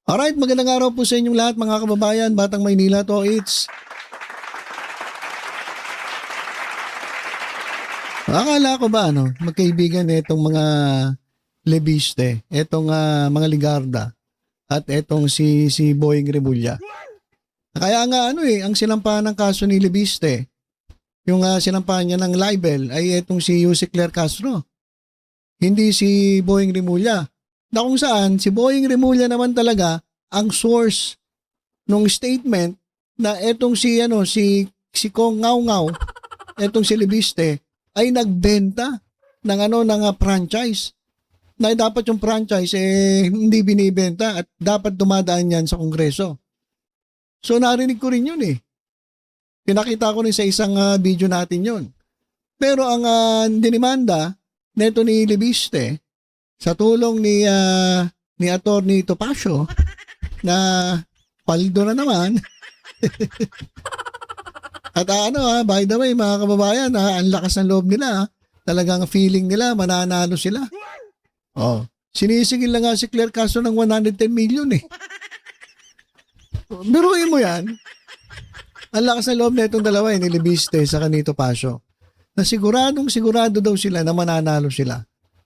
Alright, magandang araw po sa inyong lahat mga kababayan, Batang Maynila to. Akala ko ba magkaibigan itong mga Lebiste, itong mga Ligarda at itong si Boying Rimulya. Kaya nga ang sinampahan ng kaso ni Lebiste, yung sinampahan niya ng libel ay itong si Yusek Claire Castro. Hindi si Boying Rimulya. Na kung saan si Boying Rimulya naman talaga ang source ng statement na etong si Kong Ngao Ngao, etong si Lebiste ay nagbenta ng franchise. Na dapat yung franchise hindi binibenta at dapat dumadaan yan sa Kongreso. So narinig ko rin yun eh. Pinakita ko rin sa isang video natin yun. Pero ang dinimanda neto ni Lebiste sa tulong ni Attorney Topacio na paldo na naman. At by the way mga kababayan, ang lakas ng loob nila. Talagang feeling nila mananalo sila. Oh, sinisigil na nga si Claire Castro ng 110 million eh. Biruin mo yan. Ang lakas ng loob na itong dalawa ni Lebiste sa kanito Pasio. Na sigurado daw sila na mananalo sila.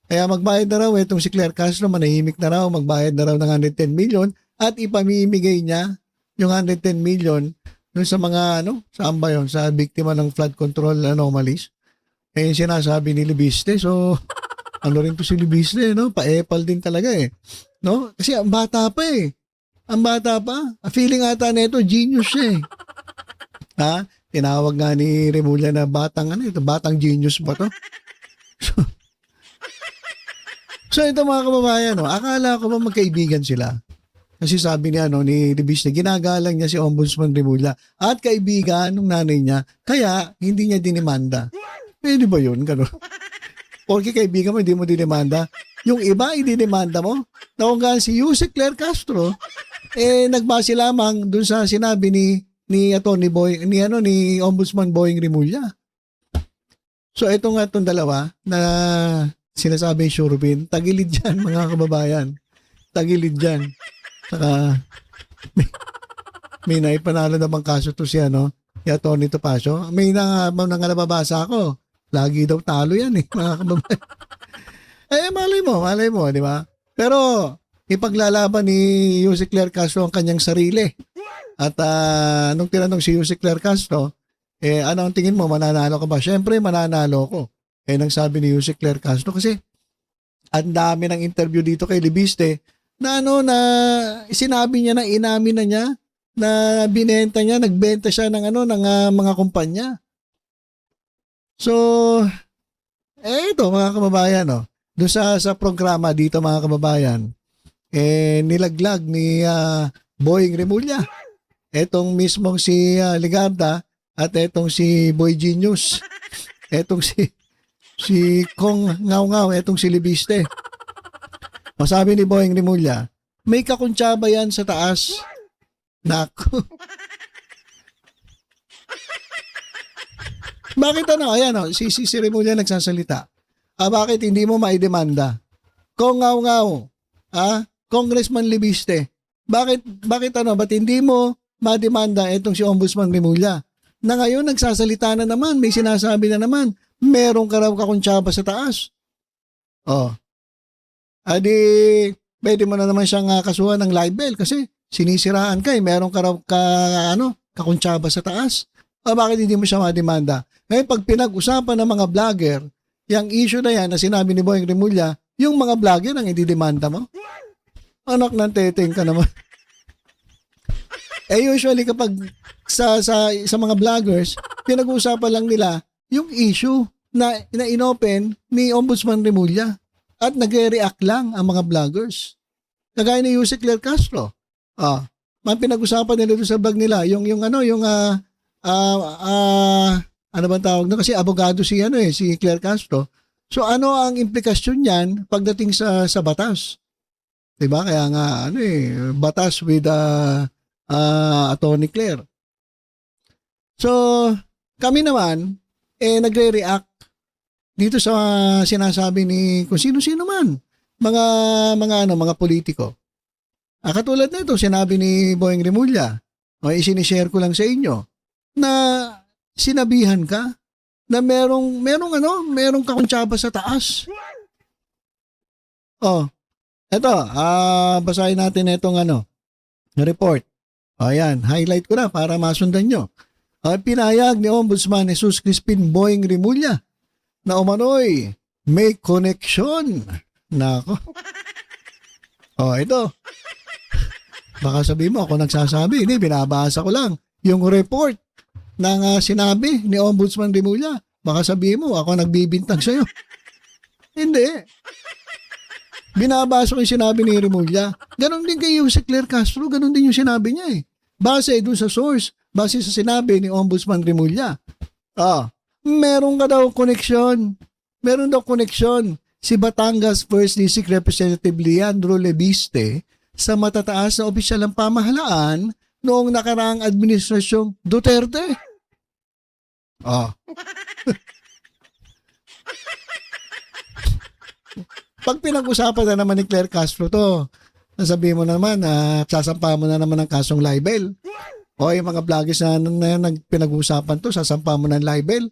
Kaya magbayad na raw itong si Claire Castro, manahimik na raw, magbayad na raw ng 110 million at ipamimigay niya yung 110 million dun sa mga saan ba yun? Sa biktima ng flood control anomalies. Yung sinasabi ni Lebiste. So, rin to si Lebiste, pa-epal din talaga eh. No? Kasi ang bata pa eh. Ang bata pa. Feeling ata nito genius siya eh. Tinawag nga ni Rimulya na batang batang genius ba to? So ito mga kababayan, akala ko ba magkaibigan sila? Kasi sabi niya ni Lebiste, ginagalang niya si Ombudsman Rimulya at kaibigan ng nanay niya, kaya hindi niya dinimanda. Pwede ba yun? Porque kaibigan mo, hindi mo dinimanda. Yung iba, idinimanda mo. Na kung si Yusek Claire Castro, nagbase lamang dun sa sinabi ni Attorney Boy, ni Ombudsman Boying Rimulya. So itong dalawa na sinasabi Shurubin, tagilid dyan mga kababayan. Tagilid dyan. Saka may naipanalo namang kaso to si Attorney Topacio. May nababasa ako. Lagi daw talo yan mga kababayan. Malay mo, di ba? Pero ipaglalaban ni Yusek Claire Castro ang kanyang sarili. At nung tinanong si Yusek Claire Castro, ano ang tingin mo, mananalo ka ba? Siyempre, mananalo ko. Nang sabi ni Yusek Claire Castro kasi ang dami ng interview dito kay Lebiste na na sinabi niya na inamin na niya na binenta niya, nagbenta siya ng mga kumpanya. So, ito mga kababayan, doon sa programa dito mga kababayan, nilaglag ni Boying Rimulya. Etong mismong si Ligarda at etong si Boy Genius. Etong si Kong Ngao Ngao, etong si Lebiste. Masabi ni Boying Rimulya, may kakuntsaba yan sa taas. Naku. Bakit ayan si Rimulya nagsasalita. Bakit hindi mo maidemanda? Kong Ngao Ngao, Congressman Lebiste. Ba't hindi mo mademanda itong si Ombudsman Rimulya? Na ngayon nagsasalita na naman, may sinasabi na naman, meron ka raw kakuntsaba sa taas. Pwede mo na naman siyang kasuhan ng libel kasi sinisiraan ka meron ka raw kakuntsaba sa taas. Bakit hindi mo siya mademanda? Ngayon pag pinag-usapan ng mga vlogger, yung issue na yan na sinabi ni Boying Rimulya, yung mga vlogger ang ididemanda mo? Anak ng teteng ka naman. Usually kapag sa mga vloggers, pinag-uusapan lang nila yung issue na inopen ni Ombudsman Rimulya at nagre-react lang ang mga vloggers. Kagaya ni Yusek Claire Castro. Pinag-usapan nila doon sa vlog nila ano bang tawag na? Kasi abogado si Claire Castro. So ano ang implikasyon niyan pagdating sa batas? 'Di ba? Kaya nga batas with Attorney Claire. So kami naman nagre-react dito sa sinasabi ni kung sino-sino man mga politiko. Katulad na ito, sinabi ni Boyeng Remulla, o isinishare ko lang sa inyo, na sinabihan ka na merong kakuntsaba sa taas. Eto, basahin natin itong report. Ayan, highlight ko na para masundan nyo. Pinahayag ni Ombudsman Jesus Crispin Boyeng Remulla na umano'y may connection. Nako. Ito. Baka sabihin mo ako nagsasabi. Hindi, binabasa ko lang yung report ng sinabi ni Ombudsman Remulla. Baka sabihin mo ako nagbibintang sa'yo. Hindi. Binabasa ko yung sinabi ni Remulla. Ganon din kay Jose Claire Castro. Ganon din yung sinabi niya eh. Base dun sa source. Base sa sinabi ni Ombudsman Remulla. Meron ka daw koneksyon. Meron daw koneksyon si Batangas 1st District Representative Leandro Lebiste sa matataas na opisyal ng pamahalaan noong nakaraang administrasyong Duterte. Pag pinag-usapan na naman ni Claire Castro to, sabihin mo naman na sasampa mo na naman ng kasong libel. Yung mga vloggers na pinag-usapan to, sasampa mo ng libel.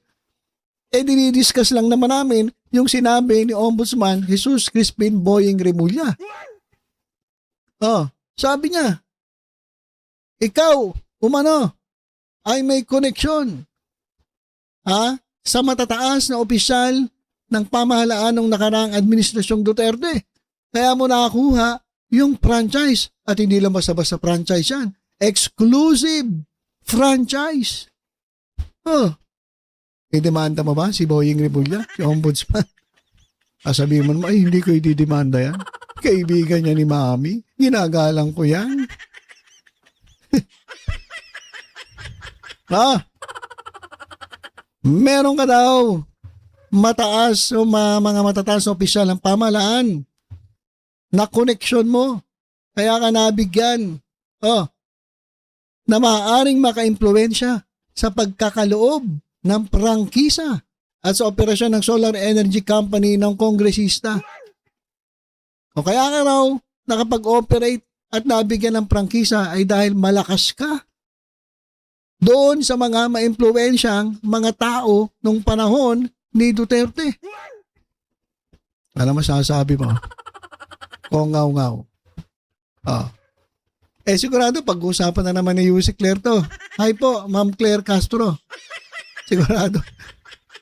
Dinidiscuss lang naman namin yung sinabi ni Ombudsman Jesus Crispin Boyeng Remulla. Sabi niya, ikaw, ay may koneksyon sa matataas na opisyal ng pamahalaan ng nakaraang administrasyong Duterte. Kaya mo nakakuha yung franchise. At hindi lang basta-basta franchise yan. Exclusive franchise. Idemanda mo ba si Boyeng Remulla, si Ombudsman? Sabihin mo naman, hindi ko ididemanda yan. Kaibigan niya ni Mami. Ginagalang ko yan. Meron ka daw mataas o mga matataas na opisyal ng pamahalaan na koneksyon mo. Kaya ka nabigyan na maaaring maka-impluwensya sa pagkakaloob ng prangkisa at sa operasyon ng solar energy company ng kongresista. O kaya ka raw nakapag-operate at nabigyan ng prangkisa ay dahil malakas ka doon sa mga maimpluwensyang mga tao nung panahon ni Duterte. Ano masasabi mo? Kongaw-ngaw. Sigurado pag-usapan na naman ni Jose Claire to. Hi po, Ma'am Claire Castro. Sigurado.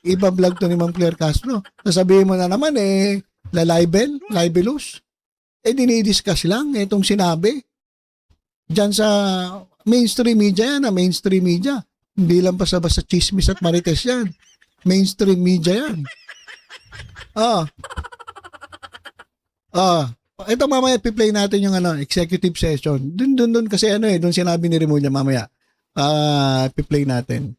Iba vlog to ni Ma'am Claire Castro. Sasabihin mo na naman libelous. Dinidiscuss lang itong sinabi. Diyan sa mainstream media yan, mainstream media. Hindi lang basta-basta chismis at marites yan. Mainstream media yan. Ito mamaya i-play natin yung executive session. Dun kasi dun sinabi ni Remulla mamaya. I-play natin.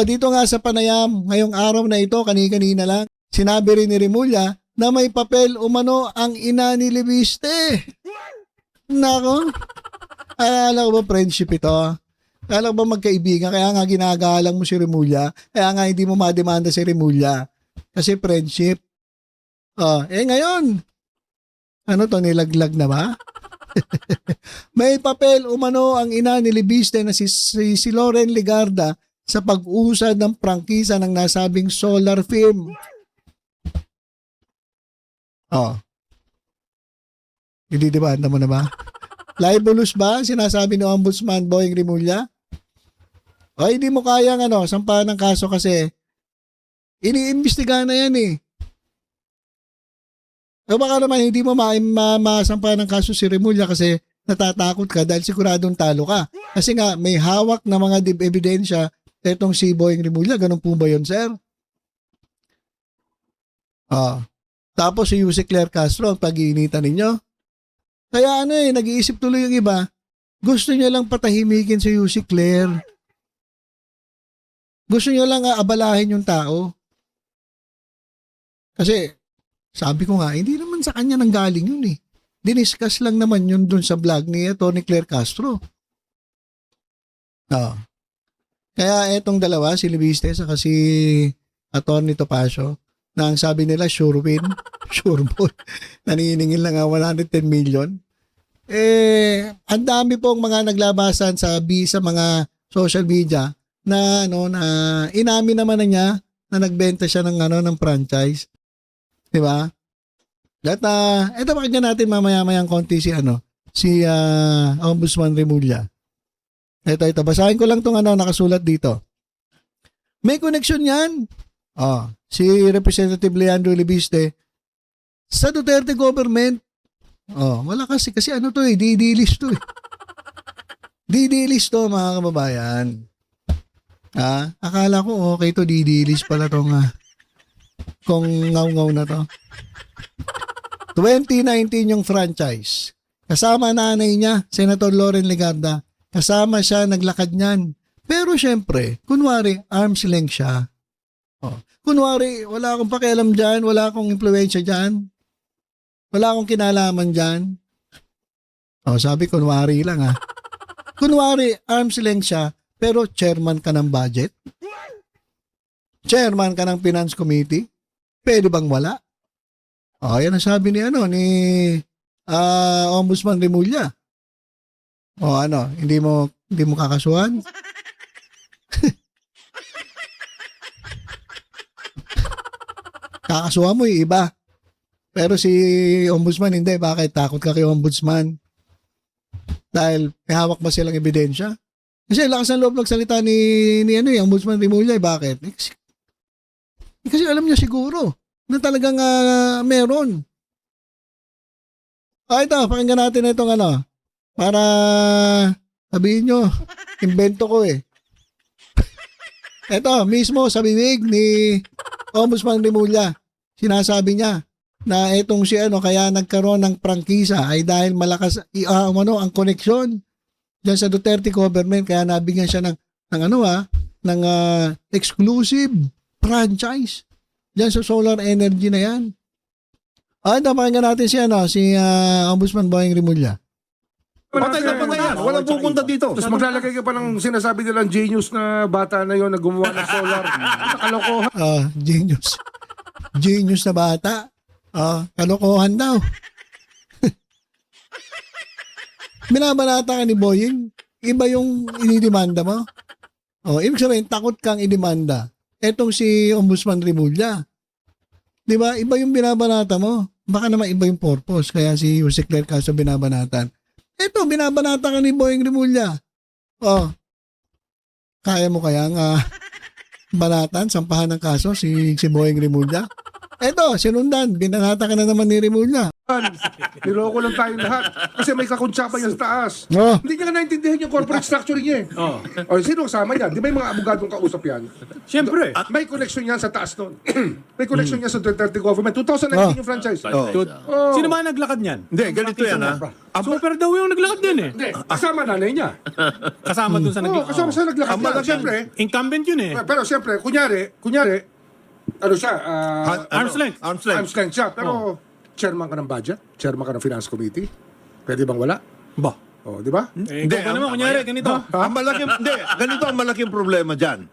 Dito nga sa panayam, ngayong araw na ito, kanina lang, sinabi rin ni Remulla na may papel umano ang ina ni Lebiste. Nako. Alam ko ba friendship ito? Alam ko ba magkaibigan? Kaya nga ginagalang mo si Remulla. Kaya nga hindi mo mademanda si Remulla. Kasi friendship. Ngayon, nilaglag na ba? May papel umano ang ina ni Lebiste na si Loren Legarda sa pag-usad ng prangkisa ng nasabing solar firm. Ididebanda mo na ba? Libelous ba? Sinasabi ni Ombudsman Boyeng Remulla? Hindi mo kayang sampahan ng kaso kasi iniimbestigahan na yan eh. Baka naman hindi mo masampahan ng kaso si Remulla kasi natatakot ka dahil siguradong talo ka. Kasi nga may hawak na mga ebidensya etong si Boyeng Remulla. Ganun po ba yun, sir? Tapos si Jose Claire Castro ang pag-iinitan ninyo. Kaya nag-iisip tuloy yung iba. Gusto niya lang patahimikin si Jose Claire. Gusto niya lang abalahin yung tao. Kasi sabi ko nga, hindi naman sa kanya nanggaling yun eh. Diniscuss lang naman yun dun sa vlog ni Tony Claire Castro. Kaya etong dalawa, si Lebiste saka si Atty. Topacio, na ang sabi nila sure win, sure ball, naniningil na nga 110 million. ang dami pong mga naglabasan sa mga social media na inamin naman na niya na nagbenta siya ng ng franchise. 'Di ba? At ito pakinggan natin mamaya-mayang konti si Ombudsman Remulla. Ito basahin ko lang tong nakasulat dito. May connection 'yan. Si Representative Leandro Libiste sa Duterte government. Wala kasi didilis to. Didilis to, mga kababayan. Akala ko okay to, didilis pala tong kung ngaw-ngaw na to. 2019 yung franchise. Kasama nanay niya, Senator Loren Legarda. Kasama siya, naglakad niyan. Pero syempre, kunwari, arm's length siya. Kunwari, wala akong pakialam dyan, wala akong impluensya dyan, wala akong kinalaman dyan. Sabi, kunwari lang Kunwari, arm's length siya, pero chairman ka ng budget? Chairman ka ng finance committee? Pwede bang wala? Yan ang sabi ni Ombudsman Remulla. Hindi mo kakasuhan? Kakasuhan mo yung iba. Pero si Ombudsman hindi. Bakit? Takot ka kay Ombudsman. Dahil may hawak ba silang ebidensya? Kasi lakas ng loob nagsalita ni Ombudsman Remulla. Bakit? Kasi alam niya siguro na talagang meron. Ito, pakinggan natin itong para sabihin nyo, invento ko Ito, mismo sa bibig ni Ombudsman Remulla, sinasabi niya na itong kaya nagkaroon ng prangkisa ay dahil malakas ang koneksyon diyan sa Duterte government, kaya nabigyan siya ng exclusive franchise diyan sa solar energy na yan. Ito, pakinggan natin si Ombudsman Boyeng Remulla. Patay na yan. Walang pupunta dito. Tapos maglalagay ka pa ng sinasabi nilang genius na bata na yon na gumawa ng solar. Kalokohan. Genius. Genius na bata. Kalokohan daw. Binabanata ka ni Boyeng. Iba yung inidemanda mo. Ibig sabihin, takot kang idemanda. Etong si Ombudsman Remulla. Di ba? Iba yung binabanata mo. Baka naman iba yung purpose. Kaya si Jose Claire Caso binabanatan. Ito, binabanata ka ni Boyeng Remulla. Kaya mo kayang banatan, sampahan ng kaso si Boyeng Remulla? Ito, sinundan, binanata ka na naman ni Remulla. Niloko lang tayong lahat. Kasi may kakuntsaba yan sa taas. Hindi niya naintindihan yung corporate structure niya sino kasama yan? Di ba yung mga abogadong kausap yan? Siyempre. May connection yan sa taas nun. May connection yan sa Duterte government. 2019 yung franchise. Sino ba naglakad niyan? Hindi, ganito yan Super daw yung naglakad din Hindi, kasama nanay niya. Kasama dun sa Kasama sa naglakad niya. Siyempre, incumbent yun pero siyempre, kunyari, ano siya? Arm's length. Arm's length siya. Pero, chairman ka ng budget? Chairman ka ng finance committee? Pwede bang wala? Ba? Di ba? Hindi, naman, kunyari, ganito. Ganito ang malaking problema dyan.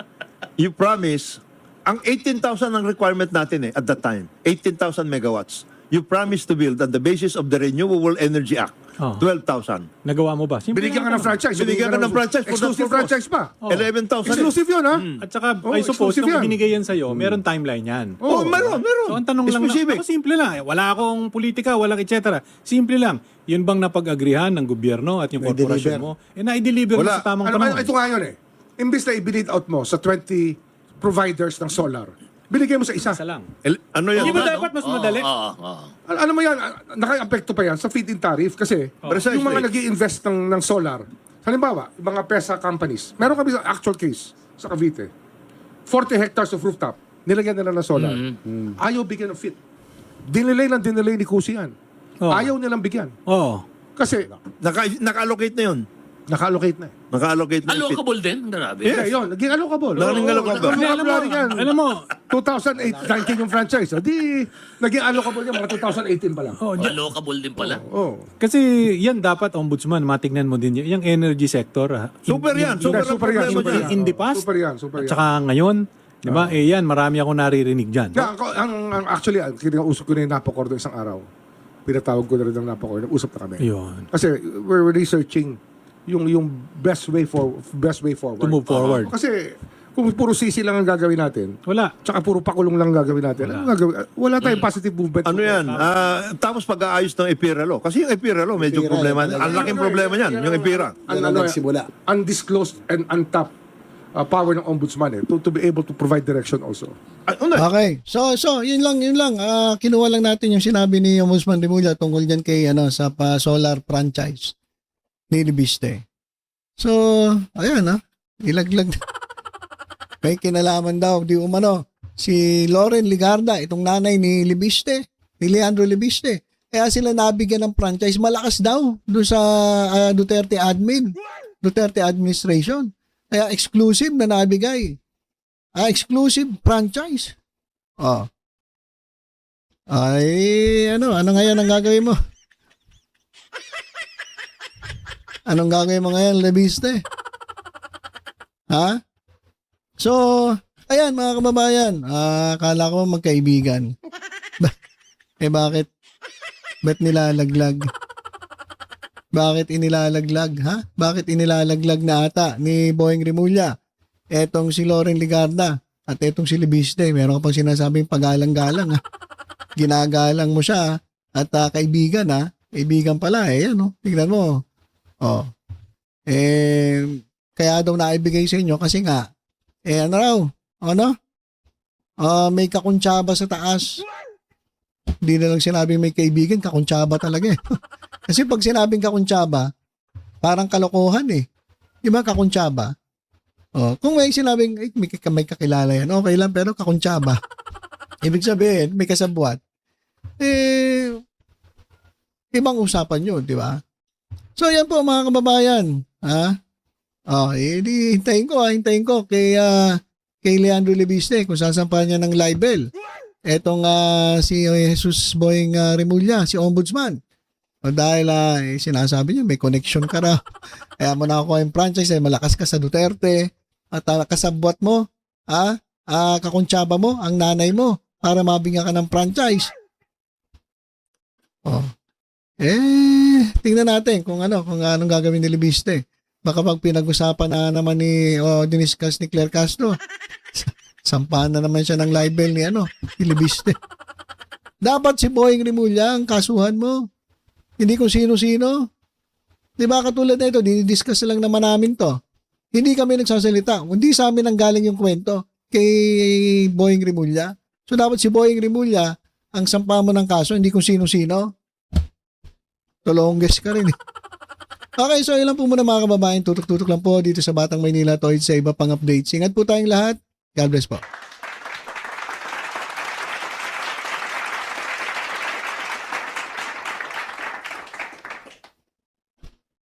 You promise, ang 18,000 ang requirement natin at that time, 18,000 megawatts. You promise to build on the basis of the Renewable Energy Act, 12,000. Nagawa mo ba? Simple Binigyan ka lang ng franchise. Binigyan ka ng franchise for that Exclusive purpose. franchise pa. 11,000. Exclusive yun, ha? At saka, I suppose, exclusive nung yan. binigay yan sa'yo, meron timeline yan. Meron. So, ang tanong lang, Specific. ako simple lang. Wala akong politika, walang etc. Simple lang. Yun bang napag-agrihan ng gobyerno at yung korporasyon mo? Na-deliver mo Wala. sa tamang panahon. Ito nga yun Imbis na i-bid out mo sa 20 providers ng solar, binigay mo sa isa. Isa lang. Ano yan? Hindi ba dapat mas madali? Ano mo yan, naka-apekto pa yan sa feed-in tariff kasi Precisely. yung mga nag-i-invest ng solar, halimbawa, yung mga PESA companies, meron kami sa actual case sa Cavite, 40 hectares of rooftop, nilagyan nila ng solar. Ayaw bigyan ng feed. Dinelay ni Kusi yan. Ayaw nilang bigyan. Kasi Naka-allocate na yun. naka-allocate na Naka-allocate na yung fit. Allocable din, grabe. Yeah, yun, naging allocable. Naging allocable. Alam mo, 2008, 19 yung franchise. Di, naging allocable yan mga 2018 pa lang. Allocable din pala. kasi yan dapat, ombudsman, matignan mo din yung energy sector. Super yan. Super ang Super yan, problema super dyan. yan. In the past, Super yan, super at yan. saka ngayon, di ba? Yan, marami akong naririnig dyan. Actually, kinausap ko na yung napakor doon isang araw. pinatawag ko na rin ng napako, nag-usap na kami. Yun. Kasi we're researching yung best way forward. To move forward. Kasi kung puro sisi lang ang gagawin natin, Wala. tsaka puro pakulong lang ang gagawin natin, wala tayong positive movement. Ano yan? Tapos pag-aayos ng EPIRA law. Kasi yung EPIRA law, medyo EPIRA, problema. talaga. Ang laking problema niyan, yung EPIRA. Yan ang nagsimula. Undisclosed and untapped power ng ombudsman to be able to provide direction also. Okay. So yun lang. Kinuha lang natin yung sinabi ni Ombudsman Remulla tungkol diyan kay sa solar franchise ni Libiste. So, ayan ilaglag. May kinalaman daw di umano si Loren Ligarda, itong nanay ni Libiste, ni Leandro Libiste. Kaya sila nabigyan ng franchise, malakas daw doon sa Duterte administration. Kaya exclusive na nabigay. Exclusive franchise. Ay, ano ngayon ang gagawin mo? Anong gagawin mo ngayon, Libiste? Ha? So, ayan mga kababayan, akala ko magkaibigan. Bakit? Ba't nilalaglag? Bakit inilalaglag, ha? Bakit inilalaglag na ata ni Boyeng Remulla? Etong si Loren Ligarda at etong si Libiste, meron ka pang sinasabing pagalang-galang, ha? Ginagalang mo siya, at kaibigan, ha? Kaibigan pala, tignan mo. Kaya daw naibigay sa inyo kasi nga, may kakuntsaba sa taas. Hindi na lang sinabing may kaibigan, kakuntsaba talaga eh. Kasi pag sinabing kakuntsaba, parang kalokohan eh. Di ba kakuntsaba? Kung may sinabing may kakilala yan, okay lang, pero kakuntsaba. Ibig sabihin, may kasabwat. Ibang usapan yun, di ba? So yan po mga kababayan. Hintayin ko kay Leandro Libiste kung sasampahan niya ng libel. Etong si Jesus Boyeng Remulla, si Ombudsman. Dahil sinasabi niya may connection ka raw. Kaya mo nakuha yung franchise, malakas ka sa Duterte at kasabwat mo, kakuntsaba mo, ang nanay mo para mabigyan ka ng franchise. Tingnan natin kung anong gagawin ni Libiste. Baka pag pinag-usapan na naman diniscuss ni Claire Castro, sampahan na naman siya ng libel ni Libiste. Dapat si Boyeng Remulla ang kasuhan mo. Hindi kung sino-sino. Di ba katulad na ito, dinidiscuss lang naman namin to. Hindi kami nagsasalita. Hindi sa amin ang galing yung kwento kay Boyeng Remulla. So dapat si Boyeng Remulla ang sampahan mo ng kaso, hindi kung sino-sino. Tulongges ka rin eh. Okay, so ilan po muna mga kababayan. Tutok-tutok lang po dito sa Batang Maynila. Toy sa iba pang updates. Ingat po tayong lahat. God bless po.